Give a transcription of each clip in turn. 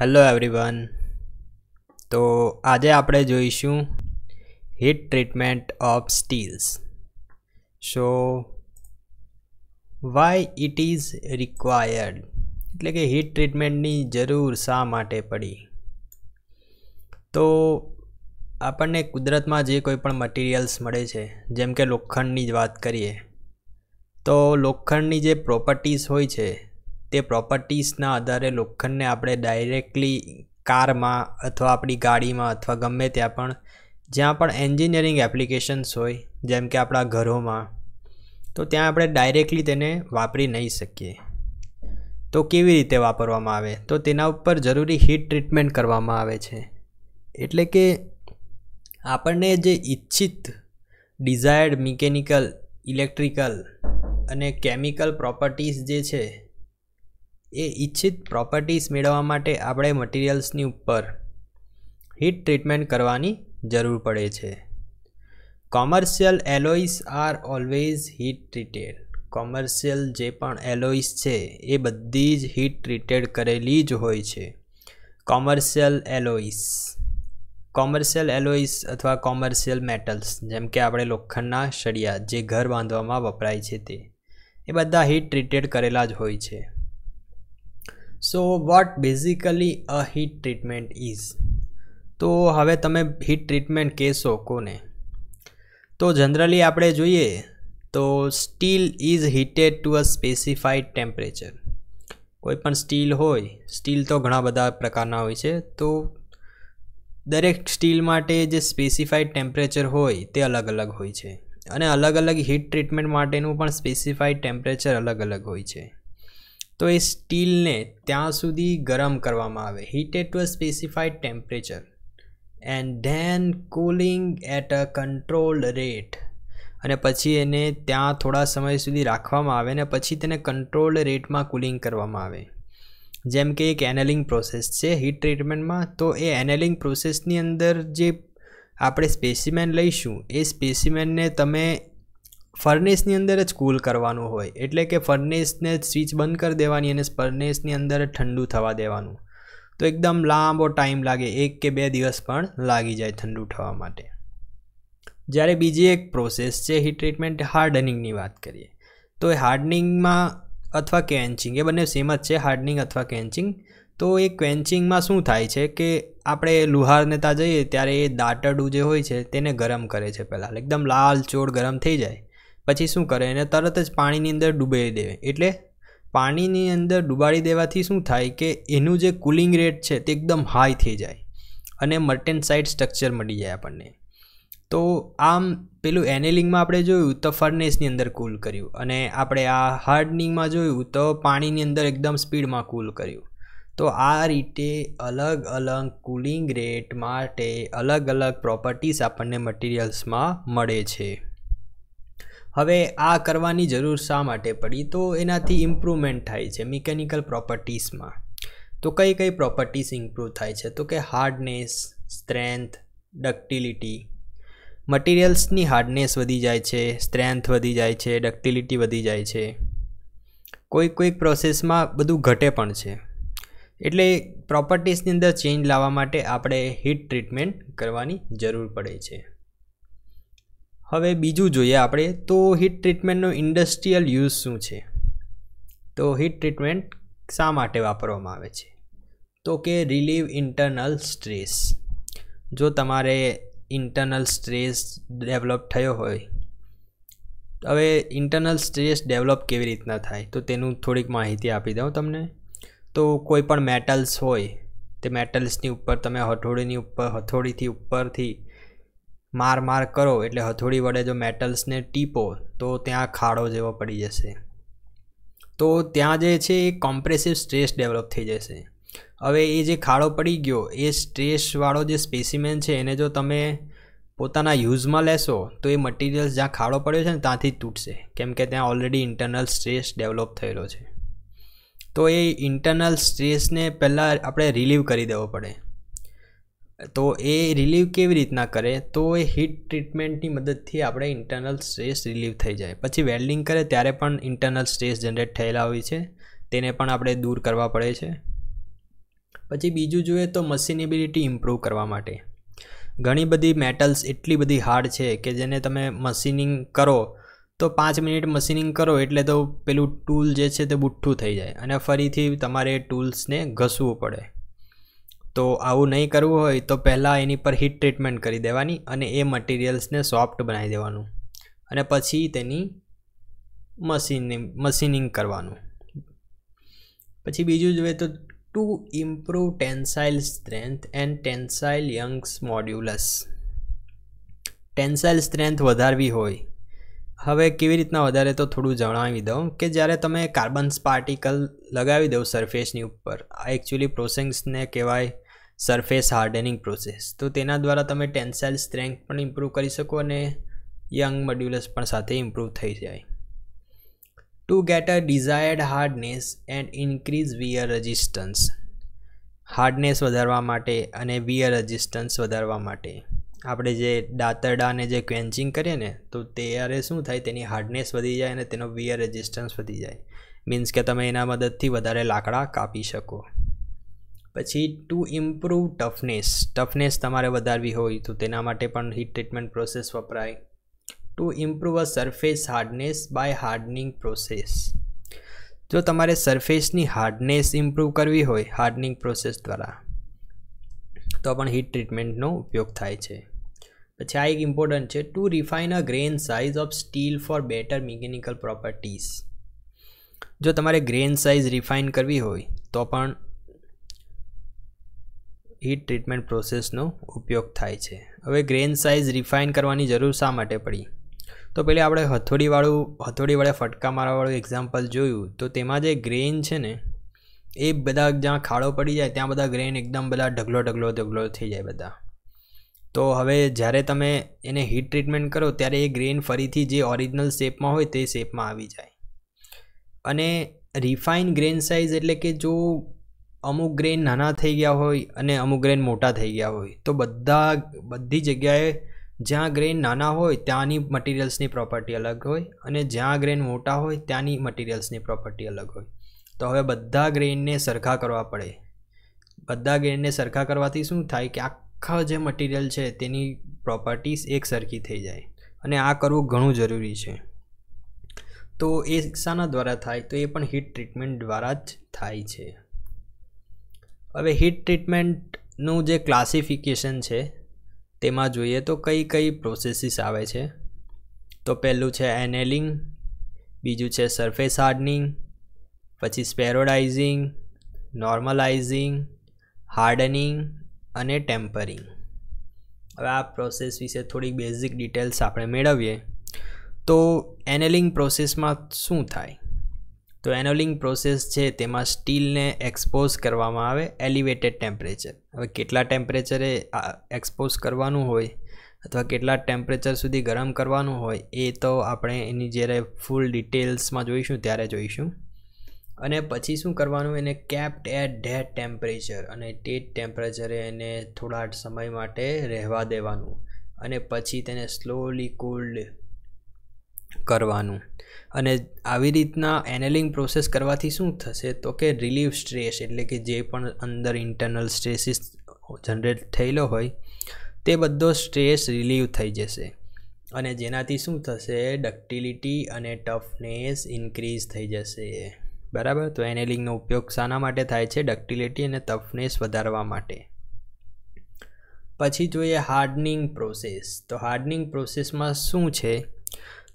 Hello everyone. તો આજે આપણે જોઈશું heat treatment of steels. So Y it is required, એટલે કે હીટ ટ્રીટમેન્ટની જરૂર શા માટે પડી. તો આપણને કુદરતમાં જે કોઈ પણ મટીરિયલ્સ મળે છે, જેમ કે લોખંડની જ વાત કરીએ તો લોખંડની જે પ્રોપર્ટીઝ હોય છે તે પ્રોપર્ટીઝના આધારે લોખંડને આપણે ડાયરેક્ટલી કારમાં અથવા આપણી ગાડીમાં અથવા ગમે ત્યાં પણ જ્યાં પણ એન્જિનિયરિંગ એપ્લિકેશન્સ હોય, જેમ કે આપણા ઘરોમાં, તો ત્યાં આપણે ડાયરેક્ટલી તેને વાપરી નહીં શકીએ. તો કેવી રીતે વાપરવામાં આવે, તો તેના ઉપર જરૂરી હીટ ટ્રીટમેન્ટ કરવામાં આવે છે. એટલે કે આપણને જે ઈચ્છિત ડિઝાયર્ડ મિકેનિકલ, ઇલેક્ટ્રિકલ અને કેમિકલ પ્રોપર્ટીઝ જે છે એ ઈચ્છિત પ્રોપર્ટીઝ મેળવવા માટે આપણે મટીરિયલ્સની ઉપર હીટ ટ્રીટમેન્ટ કરવાની જરૂર પડે છે. Commercial alloys are always heat treated. Commercial જે પણ એલોઇસ છે એ બધી જ હીટ ટ્રીટેડ કરેલી જ હોય છે. કોમર્શિયલ એલોઇસ અથવા કોમર્શિયલ મેટલ્સ, જેમ કે આપણે લોખંડના સળિયા જે ઘર બાંધવામાં વપરાય છે તે એ બધા હીટ ટ્રીટેડ કરેલા જ હોય છે. So what basically a heat treatment is. તો હવે તમે હીટ ટ્રીટમેન્ટ કહેશો કોને? તો જનરલી આપણે જોઈએ તો steel is heated to a specified temperature. કોઈ પણ સ્ટીલ હોય, સ્ટીલ તો ઘણા બધા પ્રકારના હોય છે, તો દરેક સ્ટીલ માટે જે સ્પેસિફાઈડ ટેમ્પરેચર હોય તે અલગ અલગ હોય છે, અને અલગ અલગ હીટ ટ્રીટમેન્ટ માટેનું પણ સ્પેસિફાઈડ ટેમ્પરેચર અલગ અલગ હોય છે. તો એ સ્ટીલને ત્યાં સુધી ગરમ કરવામાં આવે, heated to a specified temperature and then cooling at a controlled rate. અને પછી એને ત્યાં થોડા સમય સુધી રાખવામાં આવે ને પછી તેને કંટ્રોલ્ડ રેટમાં કુલિંગ કરવામાં આવે. જેમ કે એક એનેલિંગ પ્રોસેસ છે હીટ ટ્રીટમેન્ટમાં, તો એ એનેલિંગ પ્રોસેસની અંદર જે આપણે સ્પેસિમેન લઈશું એ સ્પેસિમેનને તમે ફર્નેસની અંદર જ કૂલ કરવાનું હોય, એટલે કે ફર્નેસને સ્વિચ બંધ કરી દેવાની અને ફર્નેસની અંદર ઠંડુ થવા દેવાનું. તો એકદમ લાંબો ટાઈમ લાગે, 1 કે 2 દિવસ પણ લાગી જાય ઠંડુ થવા માટે. જ્યારે બીજી એક પ્રોસેસ છે હીટ ટ્રીટમેન્ટ હાર્ડનિંગની વાત કરીએ, તો એ હાર્ડનિંગમાં અથવા ક્વેન્ચિંગ, એ બંને સેમ જ છે, હાર્ડનિંગ અથવા ક્વેન્ચિંગ. તો એ ક્વેન્ચિંગમાં શું થાય છે કે આપણે લુહારને ત્યાં જઈએ ત્યારે એ દાટરડું જે હોય છે તેને ગરમ કરે છે. પહેલાં એકદમ લાલ ચોળ ગરમ થઈ જાય પછી શું કરે, એને તરત જ પાણીની અંદર ડૂબાડી દે. એટલે પાણીની અંદર ડૂબાડી દેવાથી શું થાય કે એનું જે કુલિંગ રેટ છે તે એકદમ હાઈ થઈ જાય અને મર્ટેનસાઇટ સ્ટ્રક્ચર મળી જાય આપણને. તો આમ પેલું એનેલિંગમાં આપણે જોયું તો ફર્નેસની અંદર કૂલ કર્યું, અને આપણે આ હાર્ડનિંગમાં જોયું તો પાણીની અંદર એકદમ સ્પીડમાં કૂલ કર્યું. તો આ રીતે અલગ અલગ કુલિંગ રેટ માટે અલગ અલગ પ્રોપર્ટીઝ આપણને મટીરિયલ્સમાં મળે છે. હવે આ કરવાની જરૂર શા માટે પડી? તો એનાથી ઇમ્પ્રૂવમેન્ટ થાય છે મિકેનિકલ પ્રોપર્ટીઝમાં. તો કઈ કઈ પ્રોપર્ટીઝ ઇમ્પ્રૂવ થાય છે? તો કે હાર્ડનેસ, સ્ટ્રેન્થ, ડક્ટિલિટી. મટીરિયલ્સની હાર્ડનેસ વધી જાય છે, સ્ટ્રેન્થ વધી જાય છે, ડક્ટિલિટી વધી જાય છે. કોઈક પ્રોસેસમાં બધું ઘટે પણ છે. એટલે પ્રોપર્ટીઝની અંદર ચેન્જ લાવવા માટે આપણે હીટ ટ્રીટમેન્ટ કરવાની જરૂર પડે છે. હવે બીજું જોઈએ આપણે, તો હીટ ટ્રીટમેન્ટનો ઇન્ડસ્ટ્રીયલ યુઝ શું છે? તો હીટ ટ્રીટમેન્ટ શા માટે વાપરવામાં આવે છે? તો કે રિલીવ ઇન્ટરનલ સ્ટ્રેસ. જો તમારે ઇન્ટરનલ સ્ટ્રેસ ડેવલપ થયો હોય, હવે ઇન્ટરનલ સ્ટ્રેસ ડેવલપ કેવી રીતના થાય તો તેનું થોડીક માહિતી આપી દઉં તમને. તો કોઈ પણ મેટલ્સ હોય તે મેટલ્સની ઉપર તમે હથોડીથી ઉપરથી માર કરો, એટલે હથોડી વડે જો મેટલ્સને ટીપો તો ત્યાં ખાડો જેવો પડી જશે. તો ત્યાં જે છે એ કોમ્પ્રેસિવ સ્ટ્રેસ ડેવલપ થઈ જશે. હવે એ જે ખાડો પડી ગયો એ સ્ટ્રેસવાળો જે સ્પેસિમેન છે એને જો તમે પોતાના યુઝમાં લેશો તો એ મટીરિયલ્સ જ્યાં ખાડો પડ્યો છે ને ત્યાંથી જ તૂટશે, કેમ કે ત્યાં ઓલરેડી ઇન્ટરનલ સ્ટ્રેસ ડેવલપ થયેલો છે. તો એ ઇન્ટરનલ સ્ટ્રેસને પહેલાં આપણે રિલીવ કરી દેવો પડે. તો એ રિલીવ કેવી રીતના કરે? તો એ હીટ ટ્રીટમેન્ટની મદદથી આપણે ઇન્ટરનલ સ્ટ્રેસ રિલીવ થઈ જાય. પછી વેલ્ડિંગ કરે ત્યારે પણ ઇન્ટરનલ સ્ટ્રેસ જનરેટ થયેલા હોય છે, તેને પણ આપણે દૂર કરવા પડે છે. પછી બીજું જોઈએ તો મશીનેબિલિટી ઇમ્પ્રૂવ કરવા માટે ઘણી બધી મેટલ્સ એટલી બધી હાર્ડ છે કે જેને તમે મશીનિંગ કરો તો 5 મિનિટ મશીનિંગ કરો એટલે તો પેલું ટૂલ જે છે તે બુઠ્ઠું થઈ જાય અને ફરીથી તમારે ટૂલ્સને ઘસવું પડે. તો આવું નહીં કરવું હોય તો પહેલાં એની પર હીટ ટ્રીટમેન્ટ કરી દેવાની અને એ મટીરિયલ્સને સોફ્ટ બનાવી દેવાનું અને પછી તેની મશીનિંગ કરવાનું. પછી બીજું જોઈએ તો to improve tensile strength and tensile Young's modulus. Tensile strength વધારવી હોય, હવે કેવી રીતના વધારે તો થોડું જણાવી દઉં કે જ્યારે તમે કાર્બન્સ પાર્ટિકલ લગાવી દો સરફેસની ઉપર, આ એકચ્યુઅલી પ્રોસેસને કહેવાય સરફેસ હાર્ડનિંગ પ્રોસેસ. તો તેના દ્વારા તમે ટેન્સાઇલ સ્ટ્રેન્થ પણ ઇમ્પ્રૂવ કરી શકો અને યંગ મોડ્યુલસ પણ સાથે ઇમ્પ્રૂવ થઈ જાય. To get a desired hardness and increase wear resistance. Hardness વધારવા માટે અને વિયર રેઝિસ્ટન્સ વધારવા માટે આપણે જે દાંતરડાને જે ક્વેન્ચિંગ કરીએ ને તો ત્યારે શું થાય, તેની હાર્ડનેસ વધી જાય અને તેનો વિયર રેઝિસ્ટન્સ વધી જાય. મીન્સ કે તમે એના મદદથી વધારે લાકડા કાપી શકો. પછી ટુ ઇમ્પ્રૂવ ટફનેસ તમારે વધારવી હોય તો તેના માટે પણ હીટ ટ્રીટમેન્ટ પ્રોસેસ વપરાય. To improve a surface hardness by hardening process. જો તમારે સરફેસની હાર્ડનેસ ઇમ્પ્રૂવ કરવી હોય હાર્ડનિંગ પ્રોસેસ દ્વારા તો પણ હીટ ટ્રીટમેન્ટનો ઉપયોગ થાય છે. પછી આ એક ઇમ્પોર્ટન્ટ છે, to refine a grain size of steel for better mechanical properties. જો તમારે ગ્રેન સાઇઝ રિફાઇન કરવી હોય તો પણ હીટ ટ્રીટમેન્ટ પ્રોસેસનો ઉપયોગ થાય છે. હવે ગ્રેન સાઇઝ રિફાઇન કરવાની જરૂર શા માટે પડી, તો પહેલાં આપણે હથોડી વડે ફટકા મારવાવાળું એક્ઝામ્પલ જોયું. તો તેમાં જે ગ્રેન છે ને એ બધા જ્યાં ખાડો પડી જાય ત્યાં બધા ગ્રેન એકદમ બધા ઢગલો થઈ જાય બધા. તો હવે જ્યારે તમે એને હીટ ટ્રીટમેન્ટ કરો ત્યારે એ ગ્રેન ફરીથી જે ઓરિજિનલ શેપમાં હોય તે શેપમાં આવી જાય. અને રિફાઇન ગ્રેન સાઇઝ એટલે કે જો અમુક ગ્રેન નાના થઈ ગયા હોય અને અમુક ગ્રેન મોટા થઈ ગયા હોય તો બધી જગ્યાએ જ્યાં ગ્રેન નાના હોય ત્યાંની મટીરિયલ્સની પ્રોપર્ટી અલગ હોય અને જ્યાં ગ્રેન મોટા હોય ત્યાંની મટીરિયલ્સની પ્રોપર્ટી અલગ હોય. તો હવે બધા ગ્રેનને સરખા કરવા પડે. બધા ગ્રેનને સરખા કરવાથી શું થાય કે આખા જે મટીરિયલ છે તેની પ્રોપર્ટીઝ એક સરખી થઈ જાય અને આ કરવું ઘણું જરૂરી છે. તો એ શાના દ્વારા થાય, તો એ પણ હીટ ટ્રીટમેન્ટ દ્વારા જ થાય છે. હવે હીટ ટ્રીટમેન્ટનું જે ક્લાસિફિકેશન છે તેમાં જોઈએ તો કઈ પ્રોસેસીસ આવે છે. તો પહેલું છે એનેલિંગ, બીજું છે સરફેસ હાર્ડનિંગ, પછી સ્પેરોડાઇઝિંગ, નોર્મલાઇઝિંગ, હાર્ડનિંગ અને ટેમ્પરિંગ. હવે આ પ્રોસેસ વિશે થોડી બેઝિક ડિટેલ્સ આપણે મેળવીએ. તો એનેલિંગ પ્રોસેસમાં શું થાય, તો એનેલિંગ પ્રોસેસ છે તેમાં સ્ટીલને એક્સપોઝ કરવામાં આવે એલિવેટેડ ટેમ્પરેચર. હવે કેટલા ટેમ્પરેચરે એક્સપોઝ કરવાનું હોય અથવા કેટલા ટેમ્પરેચર સુધી ગરમ કરવાનું હોય એ તો આપણે એની જ્યારે ફૂલ ડિટેલ્સમાં જોઈશું ત્યારે જોઈશું. અને પછી શું કરવાનું, એને કેપ્ટ એટ ધેટ ટેમ્પરેચર, અને તે ટેમ્પરેચરે એને થોડા સમય માટે રહેવા દેવાનું અને પછી તેને સ્લોલી કૂલ્ડ કરવાનું. અને આવી રીતના એનેલિંગ પ્રોસેસ કરવાથી શું થશે તો કે રિલીવ સ્ટ્રેસ એટલે કે જે પણ અંદર ઇન્ટરનલ સ્ટ્રેસીસ જનરેટ થયેલો હોય તે બધો સ્ટ્રેસ રિલીવ થઈ જશે અને જેનાથી શું થશે, ડક્ટિલિટી અને ટફનેસ ઇન્ક્રીઝ થઈ જશે. બરાબર. તો એનેલિંગનો ઉપયોગ શાના માટે થાય છે, ડક્ટિલિટી અને ટફનેસ વધારવા માટે. પછી જોઈએ હાર્ડનિંગ પ્રોસેસ. તો હાર્ડનિંગ પ્રોસેસમાં શું છે,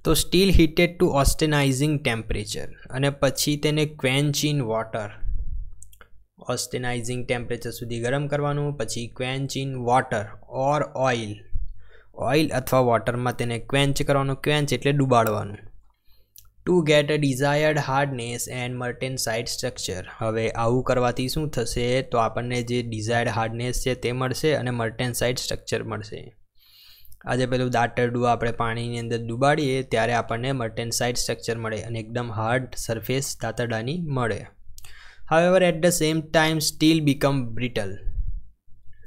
તો steel heated to austenitising temperature અને પછી તેને quench in water. Austenitising temperature સુધી ગરમ કરવાનું, પછી quench in water or oil અથવા વોટરમાં તેને ક્વેન્ચ કરવાનું. ક્વેન્ચ એટલે ડૂબાડવાનું. To get a desired hardness and martensite structure. હવે આવું કરવાથી શું થશે, તો આપણને જે ડિઝાયર્ડ હાર્ડનેસ છે તે મળશે અને મર્ટેનસાઇટ સ્ટ્રક્ચર મળશે. આજે પેલું દાંતરડું આપણે પાણીની અંદર ડૂબાડીએ ત્યારે આપણને મર્ટેનસાઇટ સ્ટ્રક્ચર મળે અને એકદમ હાર્ડ સરફેસ દાંતરડાની મળે. However at the same time steel become brittle.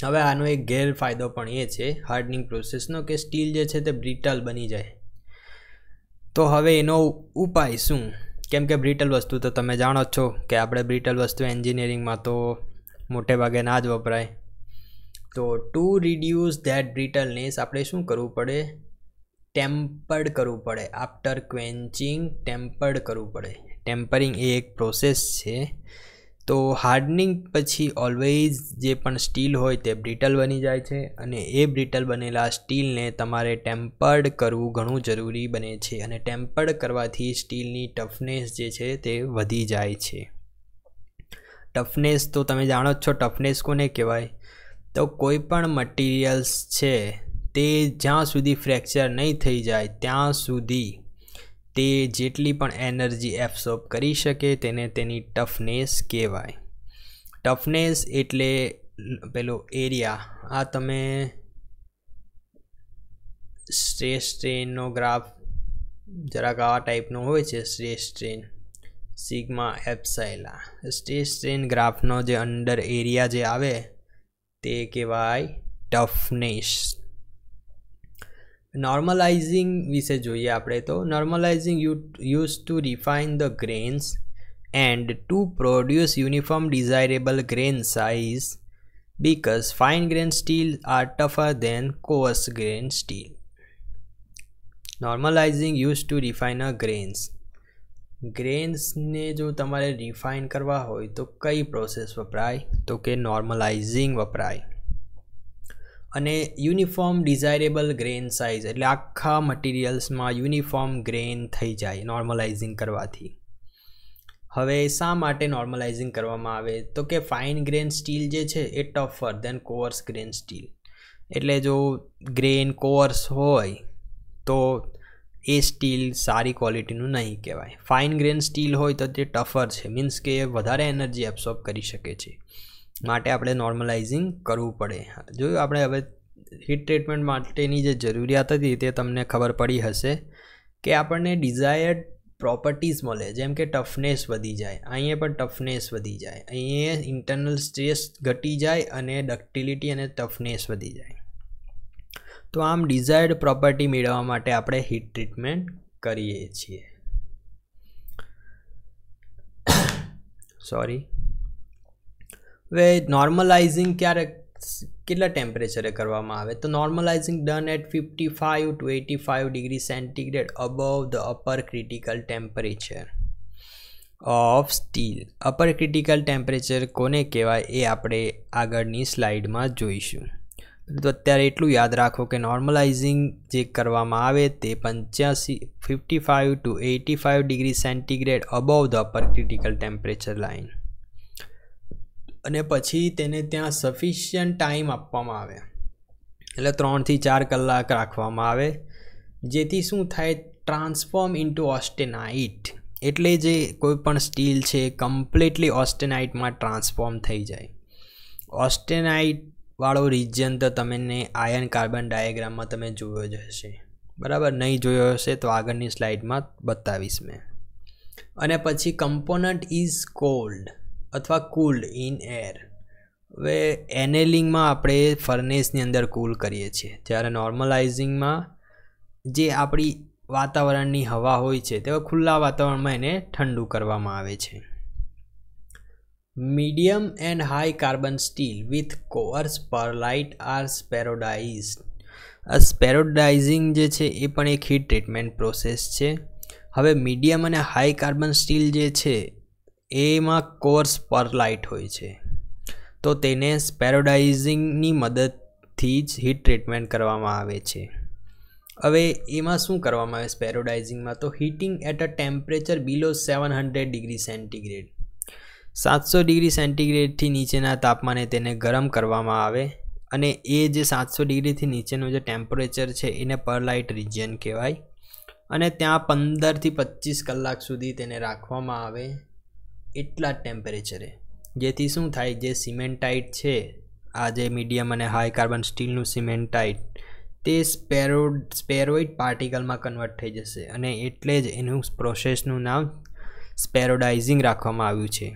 હવે આનો એક ગેરફાયદો પણ એ છે હાર્ડનિંગ પ્રોસેસનો કે સ્ટીલ જે છે તે બ્રિટલ બની જાય. તો હવે એનો ઉપાય શું, કેમ કે બ્રિટલ વસ્તુ તો તમે જાણો જ છો કે આપણે બ્રિટલ વસ્તુ એન્જિનિયરિંગમાં તો મોટે ભાગે ના જ વપરાય. તો ટુ રિડ્યુસ ધેટ બ્રિટલનેસ આપણે શું કરવું પડે? ટેમ્પર્ડ કરવું પડે. આફ્ટર ક્વેન્ચિંગ ટેમ્પર્ડ કરવું પડે. ટેમ્પરિંગ એ એક પ્રોસેસ છે. તો હાર્ડનિંગ પછી ઓલવેઝ જે પણ સ્ટીલ હોય તે બ્રિટલ બની જાય છે અને એ બ્રિટલ બનેલા સ્ટીલને તમારે ટેમ્પર્ડ કરવું ઘણું જરૂરી બને છે અને ટેમ્પર્ડ કરવાથી સ્ટીલની ટફનેસ જે છે તે વધી જાય છે. ટફનેસ તો તમે જાણો જ છો, ટફનેસ કોને કહેવાય? તો કોઈ પણ મટીરિયલ્સ છે તે જ્યાં સુધી ફ્રેક્ચર નહીં થઈ જાય ત્યાં સુધી તે જેટલી પણ એનર્જી એબ્સોર્બ કરી શકે તેને તેની ટફનેસ કહેવાય. ટફનેસ એટલે પેલો એરિયા. આ તમે સ્ટ્રેસ સ્ટ્રેનનો ગ્રાફ જરાક આવા ટાઈપનો હોય છે. Stress strain sigma epsilon. Stress strain ગ્રાફનો જે અંડર એરિયા જે આવે તે કહેવાય ટફનેસ. નોર્મલાઇઝિંગ વિશે જોઈએ આપણે. તો normalising use to refine the grains and to produce uniform desirable grain size because fine grain steel are tougher than coarse grain steel. Normalising use to refine a grains. ગ્રેન્સને જો તમારે રિફાઇન કરવા હોય તો કઈ પ્રોસેસ વપરાય? તો કે નોર્મલાઇઝિંગ વપરાય. અને યુનિફોર્મ ડિઝાયરેબલ ગ્રેન સાઇઝ એટલે આખા મટીરિયલ્સમાં યુનિફોર્મ ગ્રેન થઈ જાય નોર્મલાઇઝિંગ કરવાથી. હવે શા માટે નોર્મલાઇઝિંગ કરવામાં આવે? તો કે ફાઇન ગ્રેન સ્ટીલ જે છે એ tougher than coarse grain steel. એટલે જો ગ્રેન કોર્સ હોય તો એ સ્ટીલ સારી ક્વોલિટીનું નહીં કહેવાય. ફાઇન ગ્રેન સ્ટીલ હોય તો તે ટફર છે, મીન્સ કે વધારે એનર્જી એબ્સોર્બ કરી શકે છે. માટે આપણે નોર્મલાઇઝિંગ કરવું પડે. જોયું આપણે હવે હીટ ટ્રીટમેન્ટ માટેની જે જરૂરિયાત હતી તે તમને ખબર પડી હશે કે આપણને ડિઝાયર્ડ પ્રોપર્ટીઝ મળે, જેમ કે ટફનેસ વધી જાય. અહીંયા પણ ટફનેસ વધી જાય, અહીંયા ઇન્ટરનલ સ્ટ્રેસ ઘટી જાય અને ડક્ટિલિટી અને ટફનેસ વધી જાય. તો આમ ડિઝાયર્ડ પ્રોપર્ટી મેળવવા માટે આપણે હીટ ટ્રીટમેન્ટ કરીએ છીએ. હવે નોર્મલાઇઝિંગ કેટલા ટેમ્પરેચરે કરવામાં આવે? તો normalising done at 55 to 85 degree centigrade above the upper critical temperature of steel. Upper critical temperature કોને કહેવાય એ આપણે આગળની સ્લાઇડમાં જોઈશું. તો અત્યારે એટલું યાદ રાખો કે નોર્મલાઇઝિંગ જે કરવામાં આવે તે 55 to 85 degree centigrade above the upper critical temperature line. અને પછી તેને ત્યાં સફિશિયન્ટ ટાઈમ આપવામાં આવે, એટલે 3 થી 4 કલાક રાખવામાં આવે, જેથી શું થાય? Transform into austenite. એટલે જે કોઈ પણ સ્ટીલ છે કમ્પ્લીટલી ઓસ્ટેનાઇટમાં ટ્રાન્સફોર્મ થઈ જાય. ઓસ્ટેનાઇટ વાળો રિજિયન તો તમને આયર્ન કાર્બન ડાયાગ્રામમાં તમે જોયો જ હશે, બરાબર? નહીં જોયો હશે તો આગળની સ્લાઇડમાં બતાવીશ મેં. અને પછી કમ્પોનન્ટ ઇઝ કોલ્ડ અથવા કૂલ્ડ ઇન એર. હવે એનેલિંગમાં આપણે ફર્નેસની અંદર કૂલ કરીએ છીએ, જ્યારે નોર્મલાઇઝિંગમાં જે આપણી વાતાવરણની હવા હોય છે તે ખુલ્લા વાતાવરણમાં એને ઠંડુ કરવામાં આવે છે. Medium and high carbon steel with coarse pearlite are spheroidised. આ સ્પેરોડાઇઝિંગ જે છે એ પણ એક હીટ ટ્રીટમેન્ટ પ્રોસેસ છે. હવે મીડિયમ અને હાઈ કાર્બન સ્ટીલ જે છે એમાં કોર્સ પરલાઇટ હોય છે, તો તેને સ્પેરોડાઇઝિંગની મદદથી જ હીટ ટ્રીટમેન્ટ કરવામાં આવે છે. હવે એમાં શું કરવામાં આવે સ્પેરોડાઇઝિંગમાં? તો heating at a temperature below 700 degree centigrade. 700 degree સેન્ટીગ્રેડથી નીચેના તાપમાને તેને ગરમ કરવામાં આવે અને એ જે 700 ડિગ્રીથી નીચેનું જે ટેમ્પરેચર છે એને પરલાઇટ રિજિયન કહેવાય. અને ત્યાં 15 થી 25 કલાક સુધી તેને રાખવામાં આવે એટલા જ ટેમ્પરેચરે, જેથી શું થાય? જે સિમેન્ટાઇટ છે, આ જે મીડિયમ અને હાઈ કાર્બન સ્ટીલનું સિમેન્ટાઇટ, તે સ્પેરોઇડ પાર્ટિકલમાં કન્વર્ટ થઈ જશે અને એટલે જ એનું પ્રોસેસનું નામ સ્પેરોડાઇઝિંગ રાખવામાં આવ્યું છે.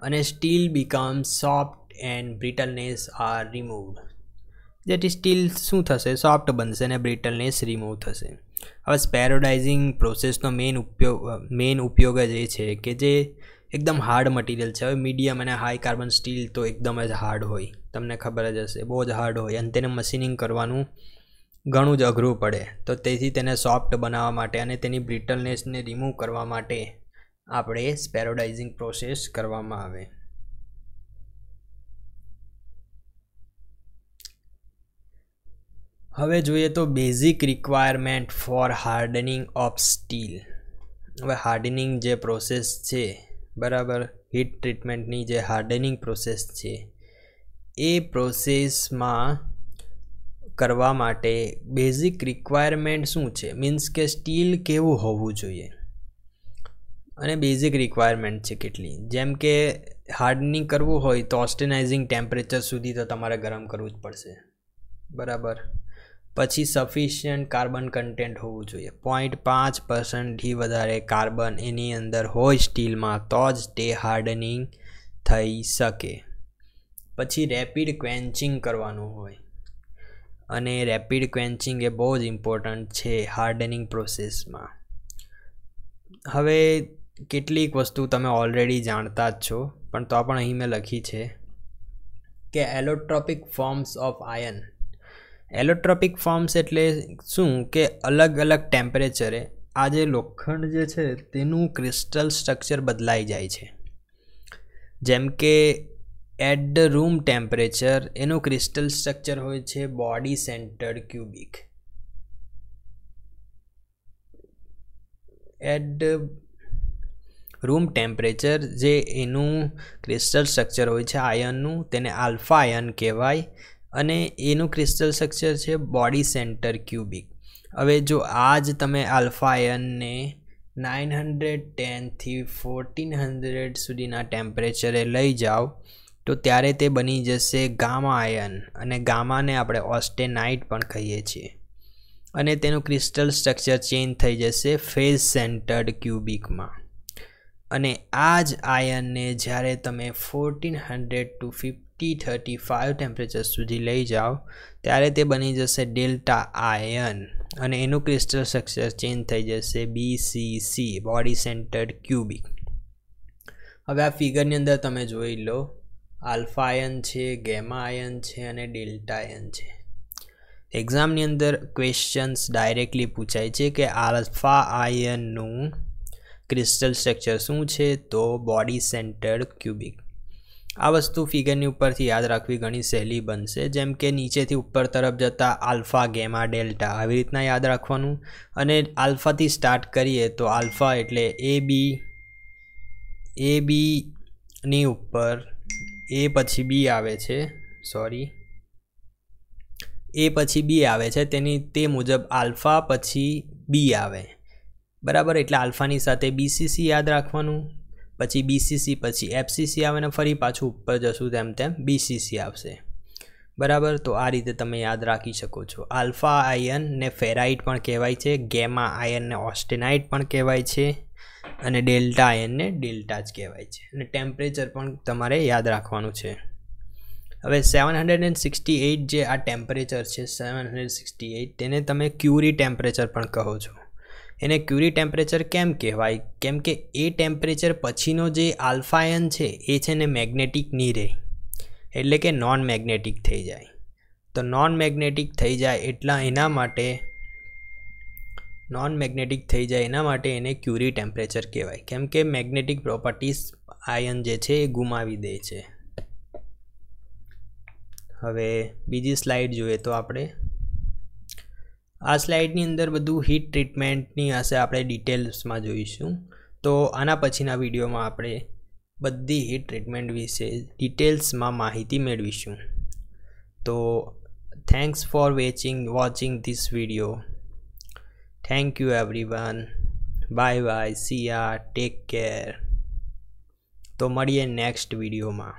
અને steel becomes soft and brittleness are removed. જેથી સ્ટીલ શું થશે? સોફ્ટ બનશે અને બ્રિટલનેસ રિમૂવ થશે. હવે સ્પેરોડાઇઝિંગ પ્રોસેસનો મેઇન ઉપયોગ જ એ છે કે જે એકદમ હાર્ડ મટીરિયલ છે. હવે મીડિયમ અને હાઈ કાર્બન સ્ટીલ તો એકદમ જ હાર્ડ હોય, તમને ખબર જ હશે, બહુ જ હાર્ડ હોય અને તેને મશીનિંગ કરવાનું ઘણું જ અઘરું પડે. તો તેથી તેને સોફ્ટ બનાવવા માટે અને તેની બ્રિટલનેસને રિમૂવ કરવા માટે આપણે સ્પેરોડાઇઝિંગ પ્રોસેસ કરવામાં આવે. હવે જોઈએ તો basic requirement for hardening of steel. હવે હાર્ડનિંગ જે પ્રોસેસ છે, બરાબર, હીટ ટ્રીટમેન્ટની જે હાર્ડનિંગ પ્રોસેસ છે એ પ્રોસેસમાં કરવા માટે બેઝિક રિક્વાયરમેન્ટ શું છે, મીન્સ કે સ્ટીલ કેવું હોવું જોઈએ અને બેઝિક રિક્વાયરમેન્ટ છે કેટલી. જેમ કે હાર્ડનિંગ કરવું હોય તો ઓસ્ટેનાઇઝિંગ ટેમ્પરેચર સુધી તો તમારે ગરમ કરવું જ પડશે, બરાબર. પછી સફિશિયન્ટ કાર્બન કન્ટેન્ટ હોવું જોઈએ, 0.5%થી વધારે કાર્બન એની અંદર હોય સ્ટીલમાં તો જ તે હાર્ડનિંગ થઈ શકે. પછી રેપિડ ક્વેન્ચિંગ કરવાનું હોય અને રેપિડ ક્વેન્ચિંગ એ બહુ જ ઇમ્પોર્ટન્ટ છે હાર્ડનિંગ પ્રોસેસમાં. હવે કેટલીક વસ્તુ તમે ઓલરેડી જાણતા જ છો, પણ તો પણ અહીં મેં લખી છે કે એલોટ્રોપિક ફોર્મ્સ ઓફ આયર્ન. એલોટ્રોપિક ફોર્મ્સ એટલે શું કે અલગ અલગ ટેમ્પરેચરે આ જે લોખંડ જે છે તેનું ક્રિસ્ટલ સ્ટ્રક્ચર બદલાઈ જાય છે. જેમ કે એટ ધ રૂમ ટેમ્પરેચર એનું ક્રિસ્ટલ સ્ટ્રક્ચર હોય છે body centered cubic. At the room temperature જે એનું ક્રિસ્ટલ સ્ટ્રક્ચર હોય છે આયર્નનું, તેને આલ્ફા આયર્ન કહેવાય અને એનું ક્રિસ્ટલ સ્ટ્રક્ચર છે બોડી સેન્ટર ક્યુબિક. હવે જો આ જ તમે આલ્ફા આયર્નને 910થી 1400 સુધીના ટેમ્પરેચરે લઈ જાઓ તો ત્યારે તે બની જશે ગામા આયર્ન, અને ગામાને આપણે ઓસ્ટેનાઇટ પણ કહીએ છીએ, અને તેનું ક્રિસ્ટલ સ્ટ્રક્ચર ચેન્જ થઈ જશે ફેઝ સેન્ટર્ડ ક્યુબિકમાં. અને આ જ આયર્નને જ્યારે તમે 1400 ટુ 35 ટેમ્પરેચર સુધી લઈ જાઓ ત્યારે તે બની જશે ડેલ્ટા આયર્ન, અને એનું ક્રિસ્ટલ સ્ટ્રક્ચર ચેન્જ થઈ જશે BCC, બોડી સેન્ટર્ડ ક્યુબિક. હવે આ ફિગરની અંદર તમે જોઈ લો, આલ્ફા આયર્ન છે, ગેમા આયર્ન છે અને ડેલ્ટા આયર્ન છે. એક્ઝામની અંદર ક્વેશ્ચન્સ ડાયરેક્ટલી પૂછાય છે કે આલ્ફા આયર્નનું ક્રિસ્ટલ સ્ટ્રક્ચર શું છે, તો બોડી સેન્ટર્ડ ક્યુબિક. આ વસ્તુ ફિગરની ઉપરથી યાદ રાખવી ઘણી સહેલી બનશે. જેમ કે નીચેથી ઉપર તરફ જતા આલ્ફા, ગેમા, ડેલ્ટા આવી રીતના યાદ રાખવાનું. અને આલ્ફાથી સ્ટાર્ટ કરીએ તો આલ્ફા એટલે એ બીની ઉપર એ પછી બી આવે છે, એ પછી બી આવે છે, તે મુજબ આલ્ફા પછી બી આવે, બરાબર. એટલે આલ્ફાની સાથે BCC યાદ રાખવાનું, પછી BCC પછી FCC આવે ને ફરી પાછું ઉપર જશું તેમ તેમ BCC આવશે, બરાબર. તો આ રીતે તમે યાદ રાખી શકો છો. આલ્ફા આયર્નને ફેરાઇટ પણ કહેવાય છે, ગેમા આયર્નને ઓસ્ટેનાઇટ પણ કહેવાય છે અને ડેલ્ટા આયર્નને ડેલ્ટા જ કહેવાય છે. અને ટેમ્પરેચર પણ તમારે યાદ રાખવાનું છે. હવે 768 જે આ ટેમ્પરેચર છે 768, તેને તમે ક્યુરી ટેમ્પરેચર પણ કહો છો. એને ક્યુરી ટેમ્પરેચર કેમ કહેવાય? કેમ કે એ ટેમ્પરેચર પછીનો જે આલ્ફા આયર્ન છે એ છે ને મેગ્નેટિક નહીં રહે, એટલે કે નોન મેગ્નેટિક થઈ જાય. તો નોન મેગ્નેટિક થઈ જાય એના માટે એને ક્યુરી ટેમ્પરેચર કહેવાય, કેમ કે મેગ્નેટિક પ્રોપર્ટીઝ આયર્ન જે છે એ ગુમાવી દે છે. હવે બીજી સ્લાઇડ જોઈએ તો આપણે આ સ્લાઇડની અંદર બધું હીટ ટ્રીટમેન્ટની હશે, આપણે ડિટેલ્સમાં જોઈશું. તો આના પછીના વિડીયોમાં આપણે બધી હીટ ટ્રીટમેન્ટ વિશે ડિટેલ્સમાં માહિતી મેળવીશું. તો thanks for watching this video. Thank you everyone. Bye bye, C yeah, take care. તો મળીએ નેક્સ્ટ વિડીયોમાં.